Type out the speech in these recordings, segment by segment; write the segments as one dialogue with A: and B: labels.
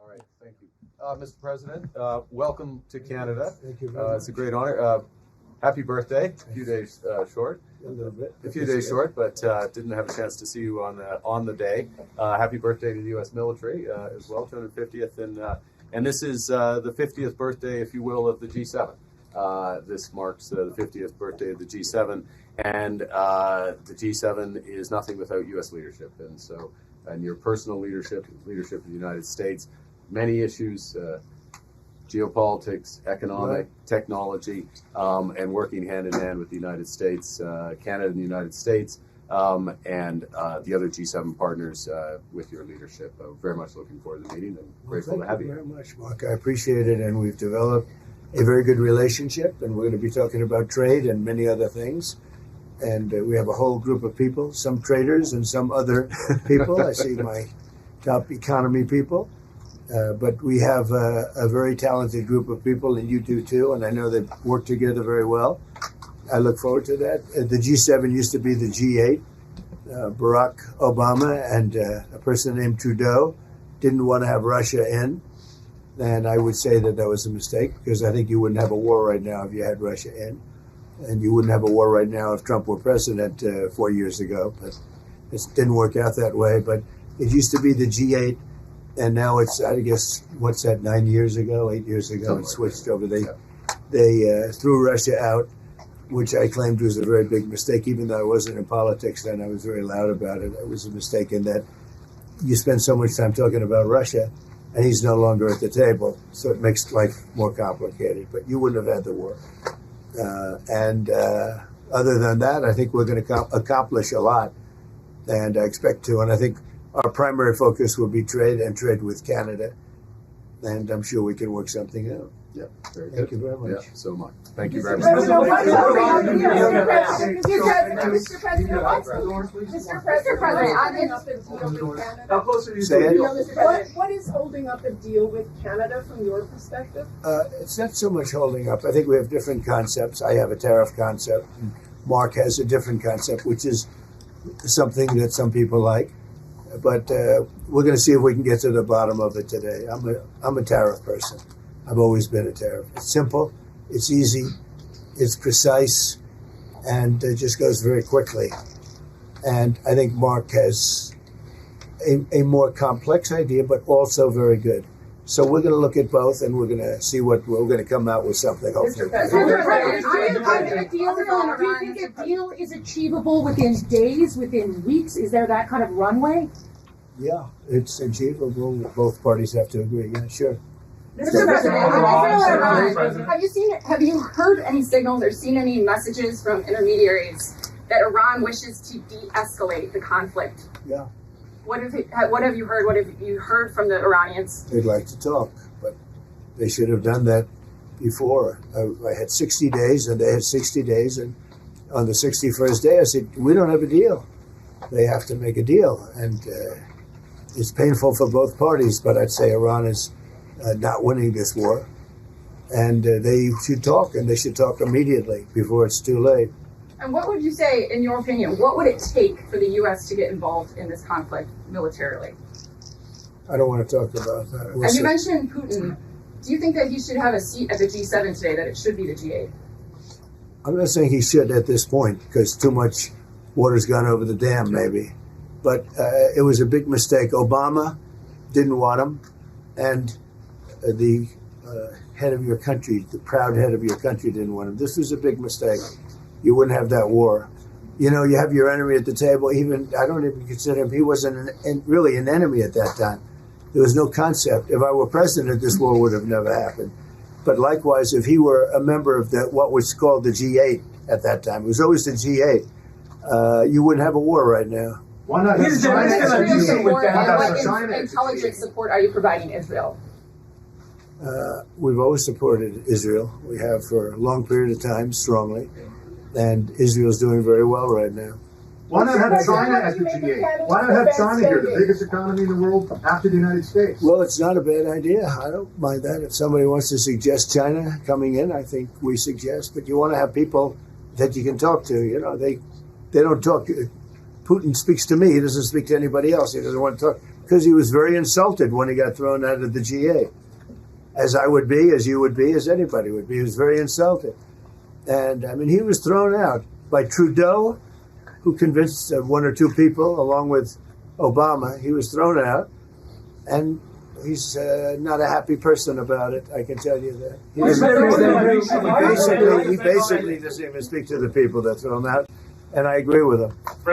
A: All right, thank you. Mr. President, welcome to Canada.
B: Thank you very much.
A: It's a great honor. Happy birthday. A few days short.
B: A little bit.
A: A few days short, but didn't have a chance to see you on the day. Happy birthday to the U.S. military as well, 250th. And this is the 50th birthday, if you will, of the G7. This marks the 50th birthday of the G7. And the G7 is nothing without U.S. leadership. And your personal leadership of the United States, many issues, geopolitics, economic, technology, and working hand in hand with the United States, Canada and the United States, and the other G7 partners with your leadership. Very much looking forward to the meeting and grateful to have you.
B: Thank you very much, Mark. I appreciate it, and we've developed a very good relationship, and we're going to be talking about trade and many other things. And we have a whole group of people, some traders and some other people. I see my top economy people. But we have a very talented group of people, and you do too, and I know they work together very well. I look forward to that. The G7 used to be the G8. Barack Obama and a person named Trudeau didn't want to have Russia in, and I would say that was a mistake, because I think you wouldn't have a war right now if you had Russia in, and you wouldn't have a war right now if Trump were president 4 years ago, but it didn't work out that way. But it used to be the G8. And now it's, I guess, what's that, 8 years ago, it switched over. They threw Russia out, which I claimed was a very big mistake. Even though I wasn't in politics then, I was very loud about it. It was a mistake in that you spend so much time talking about Russia, and he's no longer at the table. So it makes life more complicated. But you wouldn't have had the war. Other than that, I think we're going to accomplish a lot. And I expect to. And I think our primary focus will be trade and trade with Canada, and I'm sure we can work something out.
A: Yeah, very good.
B: Thank you very much.
A: Yeah, so much. Thank you very much.
C: Mr. President,
D: how close are you
B: Say it.
C: what is holding up a deal with Canada from your perspective?
B: It's not so much holding up. I think we have different concepts. I have a tariff concept. Mark has a different concept, which is something that some people like. But we're going to see if we can get to the bottom of it today. I'm a tariff person. I've always been a tariff. It's simple, it's easy, it's precise, and it just goes very quickly. And I think Mark has a more complex idea, but also very good. So we're going to look at both, and we're going to see what we're going to come out with something. Hopefully.
E: Do you think a deal is achievable within days, within weeks? Is there that kind of runway?
B: Yeah, it's achievable. Both parties have to agree. Yeah, sure.
F: Mr. President, have you heard any signals or seen any messages from intermediaries that Iran wishes to de-escalate the conflict?
B: Yeah.
F: What have you heard? What have you heard from the Iranians?
B: They'd like to talk, but they should have done that before. I had 60 days, and they had 60 days, and on the 61st day, I said, we don't have a deal. They have to make a deal, and it's painful for both parties, but I'd say Iran is not winning this war, and they should talk, and they should talk immediately before it's too late.
F: And what would you say, in your opinion, what would it take for the U.S. to get involved in this conflict militarily?
B: I don't want to talk about that.
F: And you mentioned Putin. Do you think that he should have a seat at the G7 today, that it should be the G8?
B: I'm not saying he should at this point, because too much water's gone over the dam, maybe. But it was a big mistake. Obama didn't want him, and the head of your country, the proud head of your country, didn't want him. This was a big mistake. You wouldn't have that war. You know, you have your enemy at the table. Even I don't even consider him. He wasn't really an enemy at that time. There was no concept. If I were president, this war would have never happened. But likewise, if he were a member of what was called the G8 at that time, it was always the G8, you wouldn't have a war right now.
D: Why not?
F: What intelligence support are you providing Israel?
B: We've always supported Israel. We have for a long period of time, strongly. And Israel's doing very well right now.
D: Why not have China as the G8? Why not have China here, the biggest economy in the world after the United States?
B: Well, it's not a bad idea. I don't mind that. If somebody wants to suggest China coming in, I think we suggest. But you want to have people that you can talk to. You know, they don't talk. Putin speaks to me. He doesn't speak to anybody else. He doesn't want to talk. because he was very insulted when he got thrown out of the GA, as I would be, as you would be, as anybody would be. He was very insulted. And, I mean, he was thrown out by Trudeau, who convinced one or two people, along with Obama. He was thrown out, and he's not a happy person about it, I can tell you that. He basically doesn't even speak to the people that throw him out, and I agree with him. Go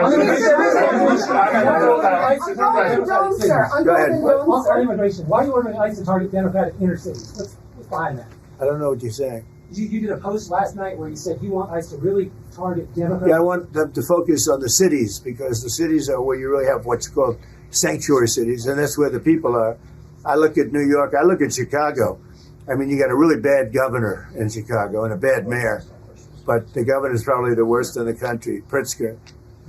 B: ahead.
G: On immigration, why are you ordering ICE to target Democratic inner cities? What's behind that?
B: I don't know what you're saying.
G: You did a post last night where you said you want ICE to really target Democratic.
B: Yeah, I want them to focus on the cities, because the cities are where you really have what's called sanctuary cities, and that's where the people are. I look at New York, I look at Chicago. I mean, you got a really bad governor in Chicago and a bad mayor, but the governor's probably the worst in the country, Pritzker.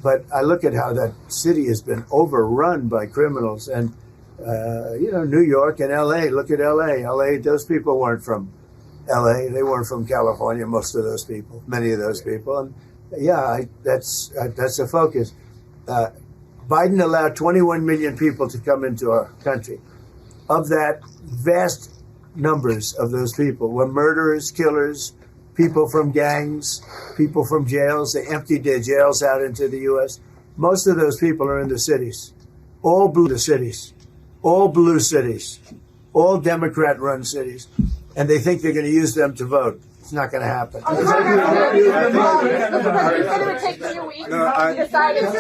B: But I look at how that city has been overrun by criminals, and New York and LA, look at LA. LA, those people weren't from LA, they weren't from California, most of those people, many of those people. And that's a focus. Biden allowed 21 million people to come into our country. Of that, vast numbers of those people were murderers, killers, people from gangs, people from jails. They emptied their jails out into the U.S. Most of those people are in the cities, all blue cities, all blue cities, all Democrat-run cities, and they think they're going to use them to vote. It's not going to happen.
F: You said it would take 2 weeks to decide if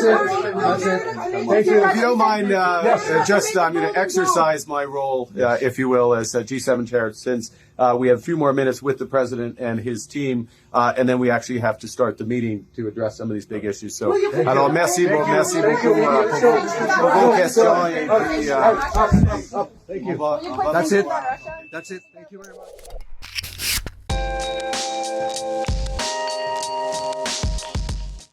A: Thank you. If you don't mind, I'm going to exercise my role, if you will, as G7 chair, since we have a few more minutes with the president and his team, and then we actually have to start the meeting to address some of these big issues. So, alors merci beaucoup vos questions.
B: Thank you. That's it. Thank you very much.